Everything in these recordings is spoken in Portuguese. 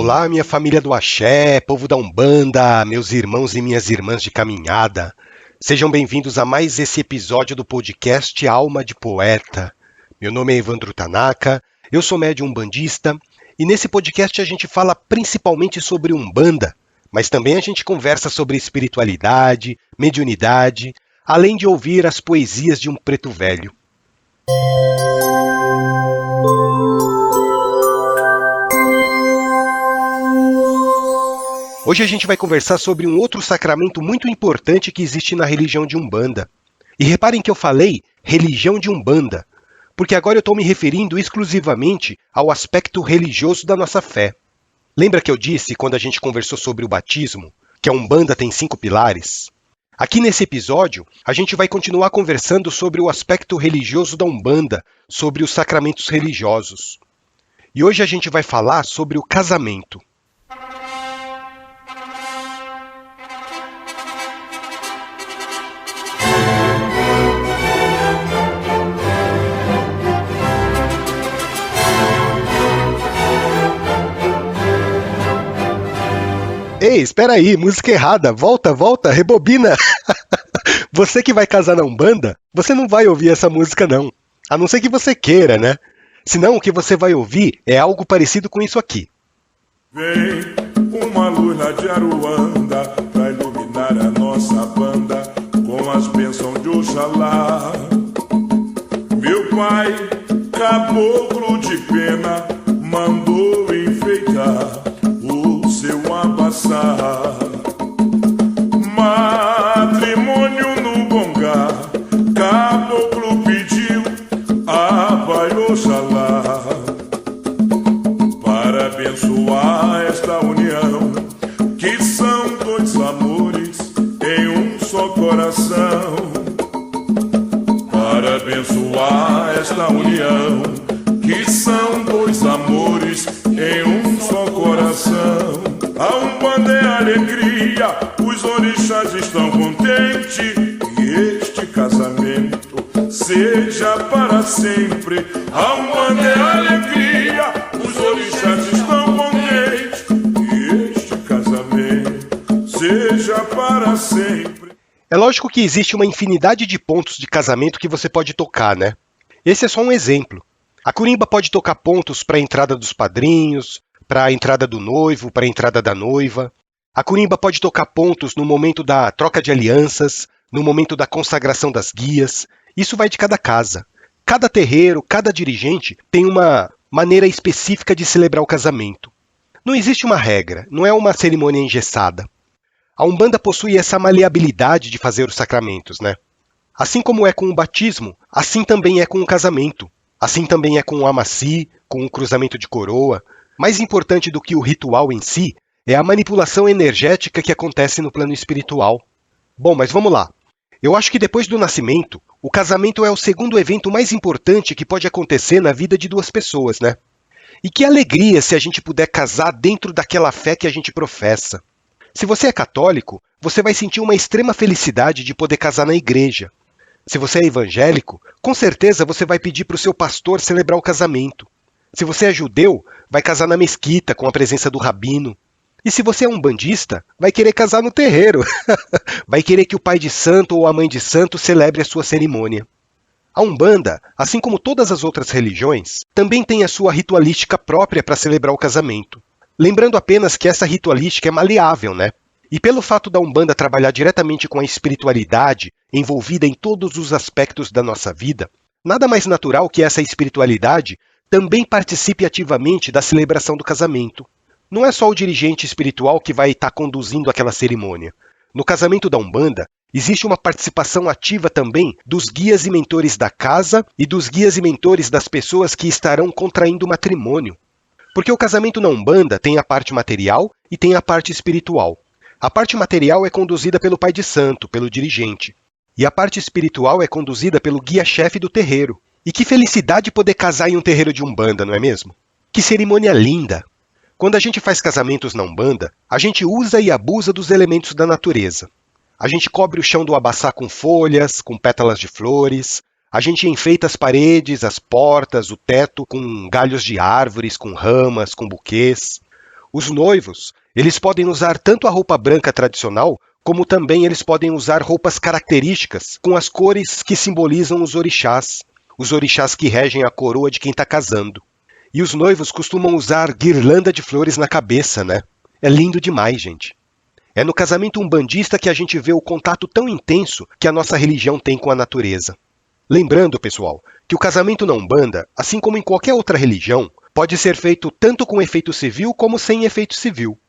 Olá, minha família do Axé, povo da Umbanda, meus irmãos e minhas irmãs de caminhada. Sejam bem-vindos a mais esse episódio do podcast Alma de Poeta. Meu nome é Evandro Tanaka, eu sou médium umbandista e nesse podcast a gente fala principalmente sobre Umbanda, mas também a gente conversa sobre espiritualidade, mediunidade, além de ouvir as poesias de um preto velho. Hoje a gente vai conversar sobre um outro sacramento muito importante que existe na religião de Umbanda. E reparem que eu falei religião de Umbanda, porque agora eu estou me referindo exclusivamente ao aspecto religioso da nossa fé. Lembra que eu disse, quando a gente conversou sobre o batismo, que a Umbanda tem 5 pilares? Aqui nesse episódio, a gente vai continuar conversando sobre o aspecto religioso da Umbanda, sobre os sacramentos religiosos. E hoje a gente vai falar sobre o casamento. Ei, espera aí, música errada, volta, rebobina. Você que vai casar na Umbanda, você não vai ouvir essa música não, a não ser que você queira, né? Senão o que você vai ouvir é algo parecido com isso aqui. Vem uma luz lá de Aruanda pra iluminar a nossa banda com as bênçãos de Oxalá. Meu pai, caboclo de pena, mandou enfeitar o seu abaçá. Matrimônio no bongá, caboclo pediu a Pai Oxalá para abençoar esta união, que são dois amores em um só coração. Para abençoar esta união, que são dois amores em um só coração. A Umbanda é alegria, os orixás estão contentes, e este casamento seja para sempre. A Umbanda é alegria, os orixás estão contentes, e este casamento seja para sempre. É lógico que existe uma infinidade de pontos de casamento que você pode tocar, né? Esse é só um exemplo. A Curimba pode tocar pontos para a entrada dos padrinhos, para a entrada do noivo, para a entrada da noiva. A Curimba pode tocar pontos no momento da troca de alianças, no momento da consagração das guias. Isso vai de cada casa. Cada terreiro, cada dirigente tem uma maneira específica de celebrar o casamento. Não existe uma regra, não é uma cerimônia engessada. A Umbanda possui essa maleabilidade de fazer os sacramentos, né? Assim como é com o batismo, assim também é com o casamento. Assim também é com o amaci, com o cruzamento de coroa. Mais importante do que o ritual em si é a manipulação energética que acontece no plano espiritual. Bom, mas vamos lá. Eu acho que depois do nascimento, o casamento é o segundo evento mais importante que pode acontecer na vida de duas pessoas, né? E que alegria se a gente puder casar dentro daquela fé que a gente professa. Se você é católico, você vai sentir uma extrema felicidade de poder casar na igreja. Se você é evangélico, com certeza você vai pedir para o seu pastor celebrar o casamento. Se você é judeu, vai casar na mesquita com a presença do rabino. E se você é umbandista, vai querer casar no terreiro. Vai querer que o pai de santo ou a mãe de santo celebre a sua cerimônia. A Umbanda, assim como todas as outras religiões, também tem a sua ritualística própria para celebrar o casamento. Lembrando apenas que essa ritualística é maleável, né? E pelo fato da Umbanda trabalhar diretamente com a espiritualidade envolvida em todos os aspectos da nossa vida, nada mais natural que essa espiritualidade também participe ativamente da celebração do casamento. Não é só o dirigente espiritual que vai estar conduzindo aquela cerimônia. No casamento da Umbanda, existe uma participação ativa também dos guias e mentores da casa e dos guias e mentores das pessoas que estarão contraindo o matrimônio. Porque o casamento na Umbanda tem a parte material e tem a parte espiritual. A parte material é conduzida pelo pai de santo, pelo dirigente. E a parte espiritual é conduzida pelo guia-chefe do terreiro. E que felicidade poder casar em um terreiro de Umbanda, não é mesmo? Que cerimônia linda! Quando a gente faz casamentos na Umbanda, a gente usa e abusa dos elementos da natureza. A gente cobre o chão do abaçá com folhas, com pétalas de flores. A gente enfeita as paredes, as portas, o teto com galhos de árvores, com ramas, com buquês. Os noivos, eles podem usar tanto a roupa branca tradicional, como também eles podem usar roupas características com as cores que simbolizam os orixás que regem a coroa de quem está casando. E os noivos costumam usar guirlanda de flores na cabeça, né? É lindo demais, gente. É no casamento umbandista que a gente vê o contato tão intenso que a nossa religião tem com a natureza. Lembrando, pessoal, que o casamento na Umbanda, assim como em qualquer outra religião, pode ser feito tanto com efeito civil como sem efeito civil.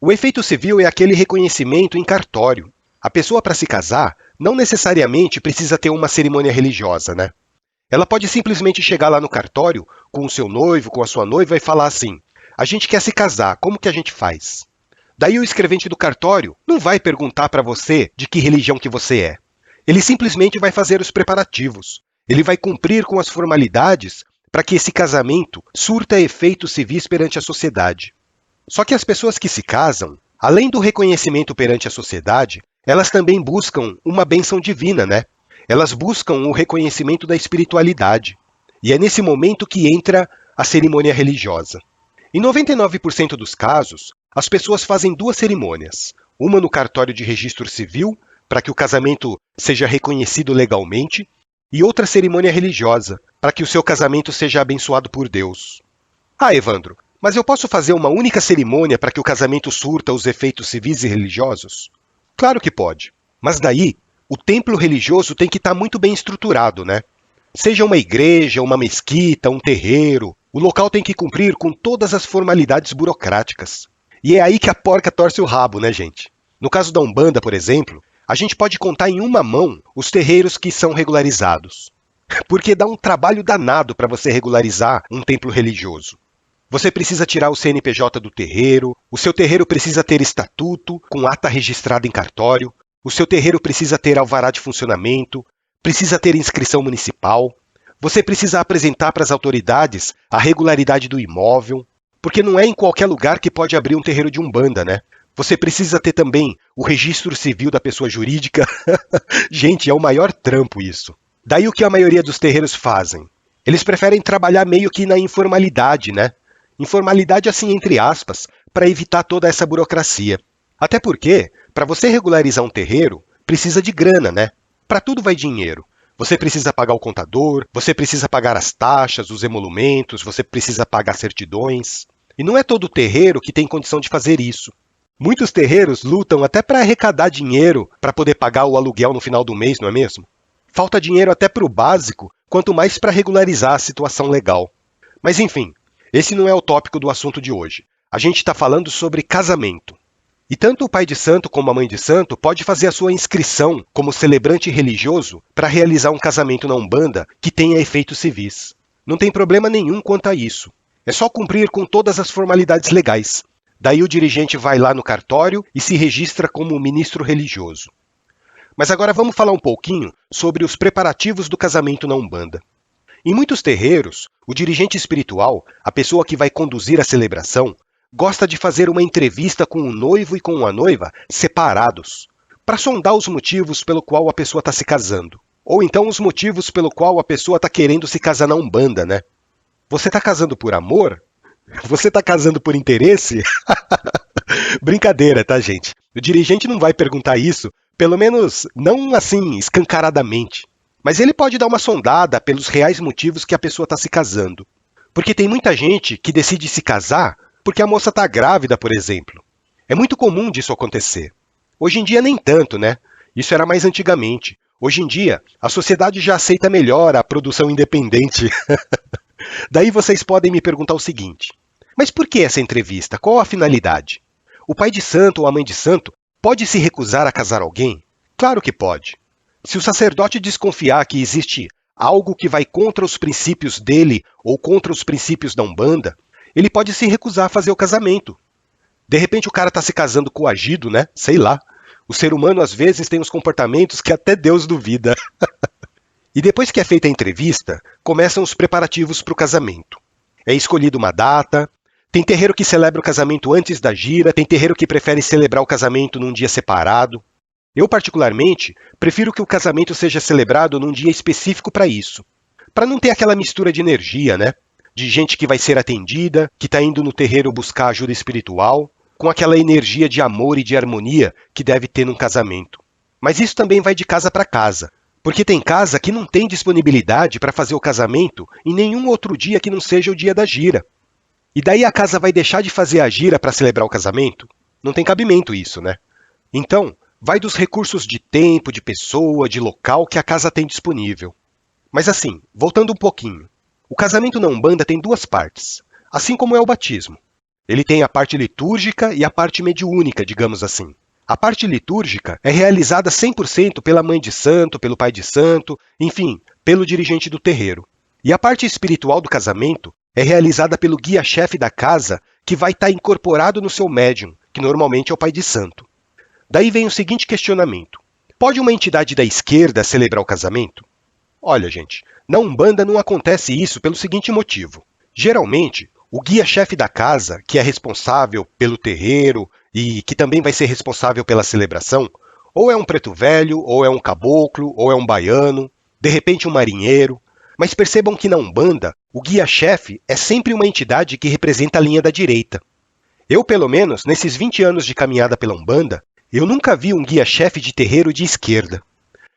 O efeito civil é aquele reconhecimento em cartório. A pessoa, para se casar, não necessariamente precisa ter uma cerimônia religiosa, né? Ela pode simplesmente chegar lá no cartório, com o seu noivo, com a sua noiva, e falar assim: a gente quer se casar, como que a gente faz? Daí o escrevente do cartório não vai perguntar para você de que religião que você é. Ele simplesmente vai fazer os preparativos. Ele vai cumprir com as formalidades para que esse casamento surta efeitos civis perante a sociedade. Só que as pessoas que se casam, além do reconhecimento perante a sociedade, elas também buscam uma bênção divina, né? Elas buscam o reconhecimento da espiritualidade. E é nesse momento que entra a cerimônia religiosa. Em 99% dos casos, as pessoas fazem duas cerimônias. Uma no cartório de registro civil, para que o casamento seja reconhecido legalmente, e outra cerimônia religiosa, para que o seu casamento seja abençoado por Deus. Ah, Evandro, mas eu posso fazer uma única cerimônia para que o casamento surta os efeitos civis e religiosos? Claro que pode. Mas daí, o templo religioso tem que estar muito bem estruturado, né? Seja uma igreja, uma mesquita, um terreiro, o local tem que cumprir com todas as formalidades burocráticas. E é aí que a porca torce o rabo, né, gente? No caso da Umbanda, por exemplo, a gente pode contar em uma mão os terreiros que são regularizados. Porque dá um trabalho danado para você regularizar um templo religioso. Você precisa tirar o CNPJ do terreiro, o seu terreiro precisa ter estatuto, com ata registrada em cartório, o seu terreiro precisa ter alvará de funcionamento, precisa ter inscrição municipal, você precisa apresentar para as autoridades a regularidade do imóvel, porque não é em qualquer lugar que pode abrir um terreiro de Umbanda, né? Você precisa ter também o registro civil da pessoa jurídica. Gente, é o maior trampo isso. Daí o que a maioria dos terreiros fazem? Eles preferem trabalhar meio que na informalidade, né? Informalidade assim entre aspas, para evitar toda essa burocracia. Até porque, para você regularizar um terreiro, precisa de grana, né? Para tudo vai dinheiro. Você precisa pagar o contador, você precisa pagar as taxas, os emolumentos, você precisa pagar certidões. E não é todo terreiro que tem condição de fazer isso. Muitos terreiros lutam até para arrecadar dinheiro para poder pagar o aluguel no final do mês, não é mesmo? Falta dinheiro até para o básico, quanto mais para regularizar a situação legal. Mas enfim, esse não é o tópico do assunto de hoje. A gente está falando sobre casamento. E tanto o pai de santo como a mãe de santo pode fazer a sua inscrição como celebrante religioso para realizar um casamento na Umbanda que tenha efeitos civis. Não tem problema nenhum quanto a isso. É só cumprir com todas as formalidades legais. Daí o dirigente vai lá no cartório e se registra como ministro religioso. Mas agora vamos falar um pouquinho sobre os preparativos do casamento na Umbanda. Em muitos terreiros, o dirigente espiritual, a pessoa que vai conduzir a celebração, gosta de fazer uma entrevista com o noivo e com a noiva separados, para sondar os motivos pelo qual a pessoa está se casando. Ou então os motivos pelo qual a pessoa está querendo se casar na Umbanda, né? Você está casando por amor? Você está casando por interesse? Brincadeira, tá, gente? O dirigente não vai perguntar isso, pelo menos não assim, escancaradamente. Mas ele pode dar uma sondada pelos reais motivos que a pessoa está se casando. Porque tem muita gente que decide se casar porque a moça está grávida, por exemplo. É muito comum disso acontecer. Hoje em dia nem tanto, né? Isso era mais antigamente. Hoje em dia, a sociedade já aceita melhor a produção independente. Daí vocês podem me perguntar o seguinte: mas por que essa entrevista? Qual a finalidade? O pai de santo ou a mãe de santo pode se recusar a casar alguém? Claro que pode. Se o sacerdote desconfiar que existe algo que vai contra os princípios dele ou contra os princípios da Umbanda, ele pode se recusar a fazer o casamento. De repente o cara está se casando coagido, né? Sei lá. O ser humano às vezes tem uns comportamentos que até Deus duvida. E depois que é feita a entrevista, começam os preparativos para o casamento. É escolhida uma data, tem terreiro que celebra o casamento antes da gira, tem terreiro que prefere celebrar o casamento num dia separado. Eu, particularmente, prefiro que o casamento seja celebrado num dia específico para isso. Para não ter aquela mistura de energia, né? de gente que vai ser atendida, que está indo no terreiro buscar ajuda espiritual, com aquela energia de amor e de harmonia que deve ter num casamento. Mas isso também vai de casa para casa, porque tem casa que não tem disponibilidade para fazer o casamento em nenhum outro dia que não seja o dia da gira. E daí a casa vai deixar de fazer a gira para celebrar o casamento? Não tem cabimento isso, né? Então, vai dos recursos de tempo, de pessoa, de local que a casa tem disponível. Mas assim, voltando um pouquinho, o casamento na Umbanda tem duas partes, assim como é o batismo. Ele tem a parte litúrgica e a parte mediúnica, digamos assim. A parte litúrgica é realizada 100% pela mãe de santo, pelo pai de santo, enfim, pelo dirigente do terreiro. E a parte espiritual do casamento é realizada pelo guia-chefe da casa, que vai estar incorporado no seu médium, que normalmente é o pai de santo. Daí vem o seguinte questionamento: pode uma entidade da esquerda celebrar o casamento? Olha, gente, na Umbanda não acontece isso pelo seguinte motivo. Geralmente, o guia-chefe da casa, que é responsável pelo terreiro e que também vai ser responsável pela celebração, ou é um preto velho, ou é um caboclo, ou é um baiano, de repente um marinheiro. Mas percebam que na Umbanda, o guia-chefe é sempre uma entidade que representa a linha da direita. Eu, pelo menos, nesses 20 anos de caminhada pela Umbanda, eu nunca vi um guia-chefe de terreiro de esquerda.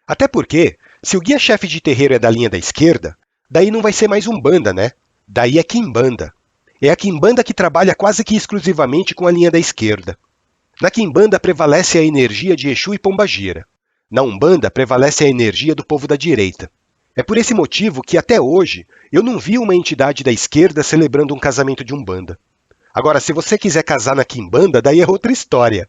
Até porque, se o guia-chefe de terreiro é da linha da esquerda, daí não vai ser mais Umbanda, né? Daí é Quimbanda. É a Quimbanda que trabalha quase que exclusivamente com a linha da esquerda. Na Quimbanda prevalece a energia de Exu e Pombagira. Na Umbanda prevalece a energia do povo da direita. É por esse motivo que, até hoje, eu não vi uma entidade da esquerda celebrando um casamento de Umbanda. Agora, se você quiser casar na Quimbanda, daí é outra história.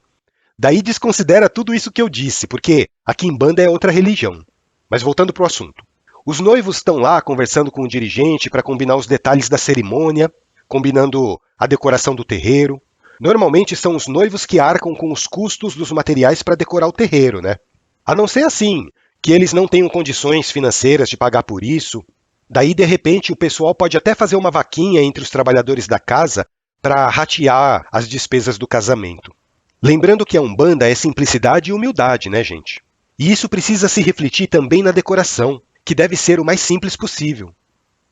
Daí desconsidera tudo isso que eu disse, porque a Quimbanda é outra religião. Mas voltando para o assunto. Os noivos estão lá conversando com o dirigente para combinar os detalhes da cerimônia, combinando a decoração do terreiro. Normalmente são os noivos que arcam com os custos dos materiais para decorar o terreiro, né? A não ser assim, que eles não tenham condições financeiras de pagar por isso. Daí, de repente, o pessoal pode até fazer uma vaquinha entre os trabalhadores da casa para ratear as despesas do casamento. Lembrando que a Umbanda é simplicidade e humildade, né, gente? E isso precisa se refletir também na decoração, que deve ser o mais simples possível.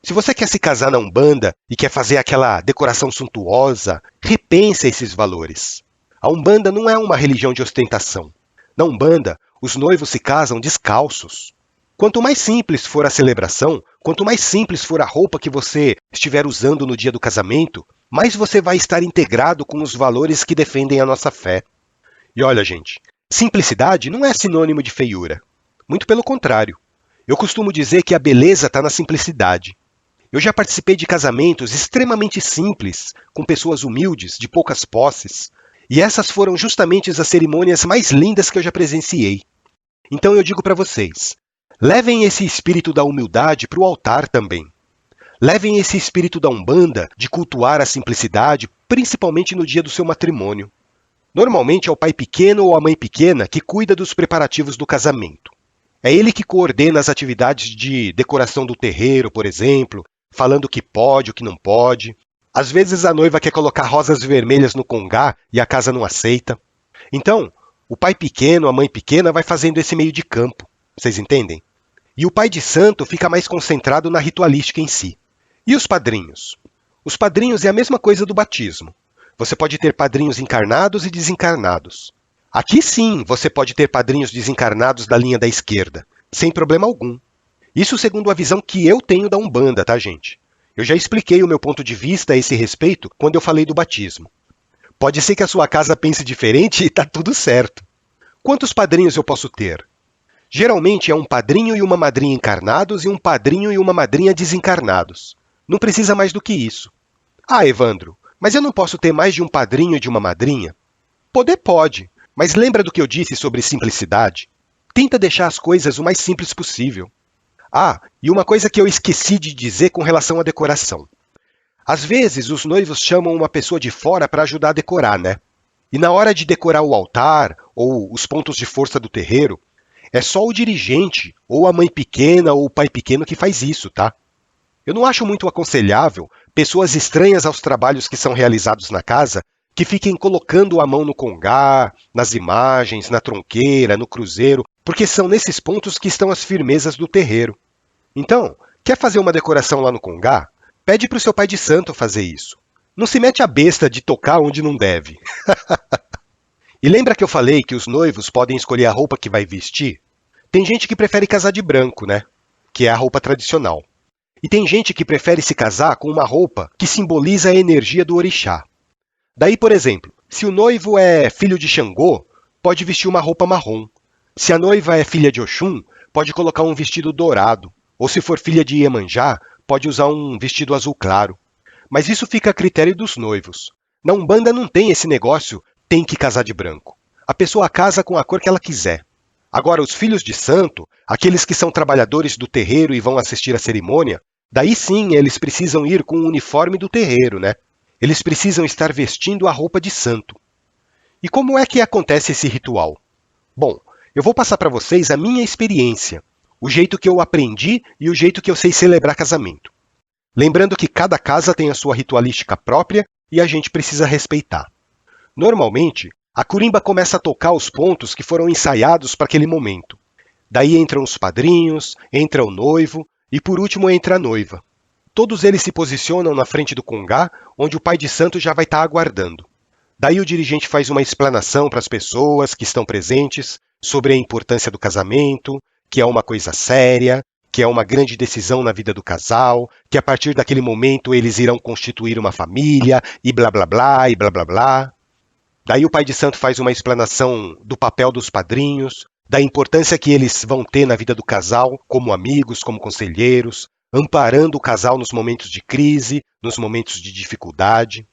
Se você quer se casar na Umbanda e quer fazer aquela decoração suntuosa, repense esses valores. A Umbanda não é uma religião de ostentação. Na Umbanda, os noivos se casam descalços. Quanto mais simples for a celebração, quanto mais simples for a roupa que você estiver usando no dia do casamento, mais você vai estar integrado com os valores que defendem a nossa fé. E olha, gente, simplicidade não é sinônimo de feiura. Muito pelo contrário. Eu costumo dizer que a beleza está na simplicidade. Eu já participei de casamentos extremamente simples, com pessoas humildes, de poucas posses, e essas foram justamente as cerimônias mais lindas que eu já presenciei. Então eu digo para vocês, levem esse espírito da humildade para o altar também. Levem esse espírito da Umbanda de cultuar a simplicidade, principalmente no dia do seu matrimônio. Normalmente é o pai pequeno ou a mãe pequena que cuida dos preparativos do casamento. É ele que coordena as atividades de decoração do terreiro, por exemplo, falando o que pode, o que não pode. Às vezes a noiva quer colocar rosas vermelhas no congá e a casa não aceita. Então, o pai pequeno, a mãe pequena vai fazendo esse meio de campo. Vocês entendem? E o pai de santo fica mais concentrado na ritualística em si. E os padrinhos? Os padrinhos é a mesma coisa do batismo. Você pode ter padrinhos encarnados e desencarnados. Aqui sim, você pode ter padrinhos desencarnados da linha da esquerda, sem problema algum. Isso segundo a visão que eu tenho da Umbanda, tá, gente? Eu já expliquei o meu ponto de vista a esse respeito quando eu falei do batismo. Pode ser que a sua casa pense diferente e tá tudo certo. Quantos padrinhos eu posso ter? Geralmente é um padrinho e uma madrinha encarnados e um padrinho e uma madrinha desencarnados. Não precisa mais do que isso. Ah, Evandro, mas eu não posso ter mais de um padrinho e de uma madrinha? Poder pode, mas lembra do que eu disse sobre simplicidade? Tenta deixar as coisas o mais simples possível. Ah, e uma coisa que eu esqueci de dizer com relação à decoração. Às vezes os noivos chamam uma pessoa de fora para ajudar a decorar, né? E na hora de decorar o altar ou os pontos de força do terreiro, é só o dirigente, ou a mãe pequena ou o pai pequeno que faz isso, tá? Eu não acho muito aconselhável pessoas estranhas aos trabalhos que são realizados na casa que fiquem colocando a mão no congá, nas imagens, na tronqueira, no cruzeiro, porque são nesses pontos que estão as firmezas do terreiro. Então, quer fazer uma decoração lá no congá? Pede para o seu pai de santo fazer isso. Não se mete a besta de tocar onde não deve. E lembra que eu falei que os noivos podem escolher a roupa que vai vestir? Tem gente que prefere casar de branco, né? Que é a roupa tradicional. E tem gente que prefere se casar com uma roupa que simboliza a energia do orixá. Daí, por exemplo, se o noivo é filho de Xangô, pode vestir uma roupa marrom. Se a noiva é filha de Oxum, pode colocar um vestido dourado. Ou se for filha de Iemanjá, pode usar um vestido azul claro. Mas isso fica a critério dos noivos. Na Umbanda não tem esse negócio, tem que casar de branco. A pessoa casa com a cor que ela quiser. Agora, os filhos de santo, aqueles que são trabalhadores do terreiro e vão assistir à cerimônia, daí sim eles precisam ir com o uniforme do terreiro, né? Eles precisam estar vestindo a roupa de santo. E como é que acontece esse ritual? Bom, eu vou passar para vocês a minha experiência, o jeito que eu aprendi e o jeito que eu sei celebrar casamento. Lembrando que cada casa tem a sua ritualística própria e a gente precisa respeitar. Normalmente, a curimba começa a tocar os pontos que foram ensaiados para aquele momento. Daí entram os padrinhos, entra o noivo e por último entra a noiva. Todos eles se posicionam na frente do congá, onde o pai de santo já vai estar aguardando. Daí o dirigente faz uma explanação para as pessoas que estão presentes sobre a importância do casamento, que é uma coisa séria, que é uma grande decisão na vida do casal, que a partir daquele momento eles irão constituir uma família, e blá blá blá, e blá blá blá. Daí o pai de santo faz uma explanação do papel dos padrinhos, da importância que eles vão ter na vida do casal, como amigos, como conselheiros, amparando o casal nos momentos de crise, nos momentos de dificuldade.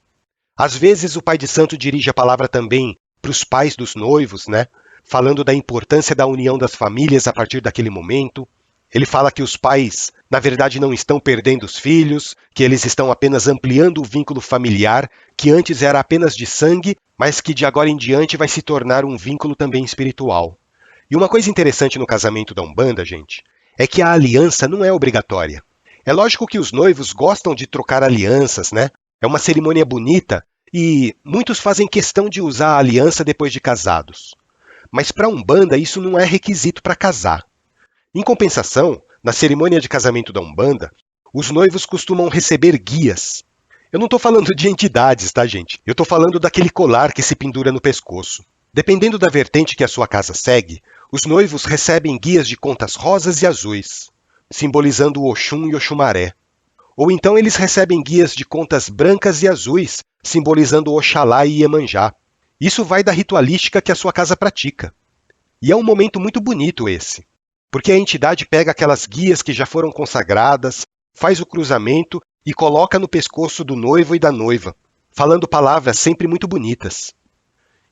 Às vezes o pai de santo dirige a palavra também para os pais dos noivos, né? Falando da importância da união das famílias a partir daquele momento. Ele fala que os pais, na verdade, não estão perdendo os filhos, que eles estão apenas ampliando o vínculo familiar, que antes era apenas de sangue, mas que de agora em diante vai se tornar um vínculo também espiritual. E uma coisa interessante no casamento da Umbanda, gente, é que a aliança não é obrigatória. É lógico que os noivos gostam de trocar alianças, né? É uma cerimônia bonita e muitos fazem questão de usar a aliança depois de casados. Mas para a Umbanda isso não é requisito para casar. Em compensação, na cerimônia de casamento da Umbanda, os noivos costumam receber guias. Eu não estou falando de entidades, tá, gente? Eu estou falando daquele colar que se pendura no pescoço. Dependendo da vertente que a sua casa segue, os noivos recebem guias de contas rosas e azuis, simbolizando o Oxum e Oxumaré. Ou então eles recebem guias de contas brancas e azuis, simbolizando o Oxalá e Iemanjá. Isso vai da ritualística que a sua casa pratica. E é um momento muito bonito esse, porque a entidade pega aquelas guias que já foram consagradas, faz o cruzamento e coloca no pescoço do noivo e da noiva, falando palavras sempre muito bonitas.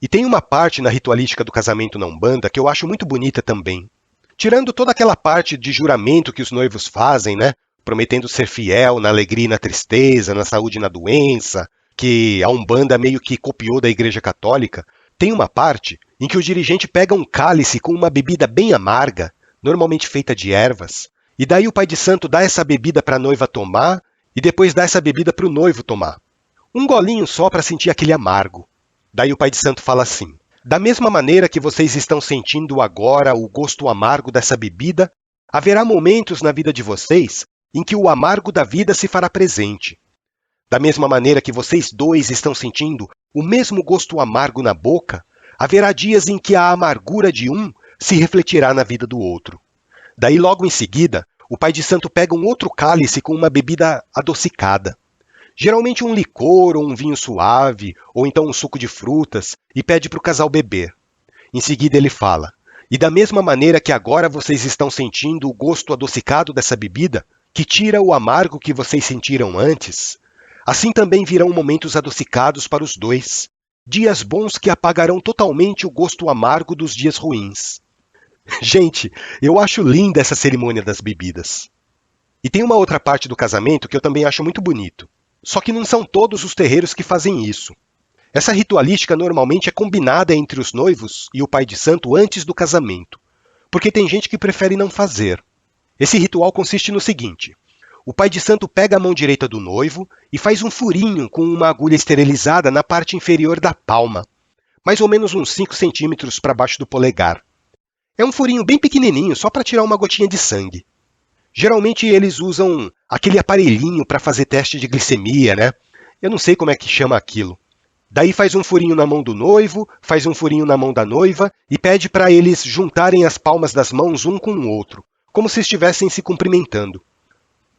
E tem uma parte na ritualística do casamento na Umbanda que eu acho muito bonita também. Tirando toda aquela parte de juramento que os noivos fazem, né? Prometendo ser fiel na alegria e na tristeza, na saúde e na doença, que a Umbanda meio que copiou da Igreja Católica, tem uma parte em que o dirigente pega um cálice com uma bebida bem amarga, normalmente feita de ervas, e daí o pai de santo dá essa bebida para a noiva tomar e depois dá essa bebida para o noivo tomar. Um golinho só para sentir aquele amargo. Daí o pai de santo fala assim: da mesma maneira que vocês estão sentindo agora o gosto amargo dessa bebida, haverá momentos na vida de vocês em que o amargo da vida se fará presente. Da mesma maneira que vocês dois estão sentindo o mesmo gosto amargo na boca, haverá dias em que a amargura de um se refletirá na vida do outro. Daí logo em seguida, o pai de santo pega um outro cálice com uma bebida adocicada. Geralmente um licor ou um vinho suave, ou então um suco de frutas, e pede para o casal beber. Em seguida ele fala: e da mesma maneira que agora vocês estão sentindo o gosto adocicado dessa bebida, que tira o amargo que vocês sentiram antes, assim também virão momentos adocicados para os dois, dias bons que apagarão totalmente o gosto amargo dos dias ruins. Gente, eu acho linda essa cerimônia das bebidas. E tem uma outra parte do casamento que eu também acho muito bonito. Só que não são todos os terreiros que fazem isso. Essa ritualística normalmente é combinada entre os noivos e o pai de santo antes do casamento, porque tem gente que prefere não fazer. Esse ritual consiste no seguinte: o pai de santo pega a mão direita do noivo e faz um furinho com uma agulha esterilizada na parte inferior da palma, mais ou menos uns 5 centímetros para baixo do polegar. É um furinho bem pequenininho, só para tirar uma gotinha de sangue. Geralmente eles usam aquele aparelhinho para fazer teste de glicemia, né? Eu não sei como é que chama aquilo. Daí faz um furinho na mão do noivo, faz um furinho na mão da noiva e pede para eles juntarem as palmas das mãos um com o outro, como se estivessem se cumprimentando.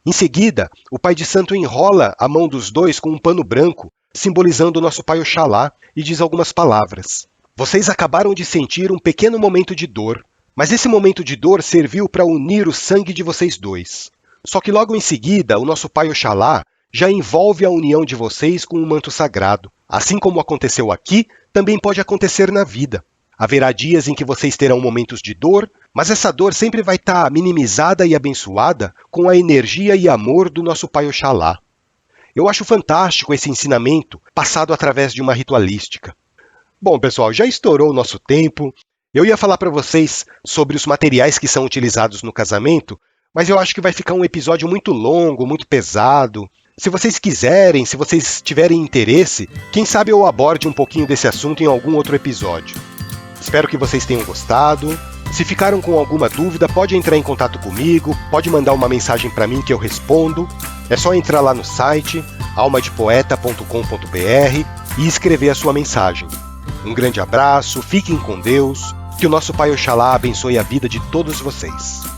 Em seguida, o pai de santo enrola a mão dos dois com um pano branco, simbolizando o nosso pai Oxalá, e diz algumas palavras. Vocês acabaram de sentir um pequeno momento de dor, mas esse momento de dor serviu para unir o sangue de vocês dois. Só que logo em seguida, o nosso pai Oxalá já envolve a união de vocês com um manto sagrado. Assim como aconteceu aqui, também pode acontecer na vida. Haverá dias em que vocês terão momentos de dor, mas essa dor sempre vai estar minimizada e abençoada com a energia e amor do nosso pai Oxalá. Eu acho fantástico esse ensinamento passado através de uma ritualística. Bom, pessoal, já estourou o nosso tempo. Eu ia falar para vocês sobre os materiais que são utilizados no casamento, mas eu acho que vai ficar um episódio muito longo, muito pesado. Se vocês quiserem, se vocês tiverem interesse, quem sabe eu aborde um pouquinho desse assunto em algum outro episódio. Espero que vocês tenham gostado. Se ficaram com alguma dúvida, pode entrar em contato comigo, pode mandar uma mensagem para mim que eu respondo. É só entrar lá no site, almadepoeta.com.br e escrever a sua mensagem. Um grande abraço, fiquem com Deus, que o nosso Pai Oxalá abençoe a vida de todos vocês.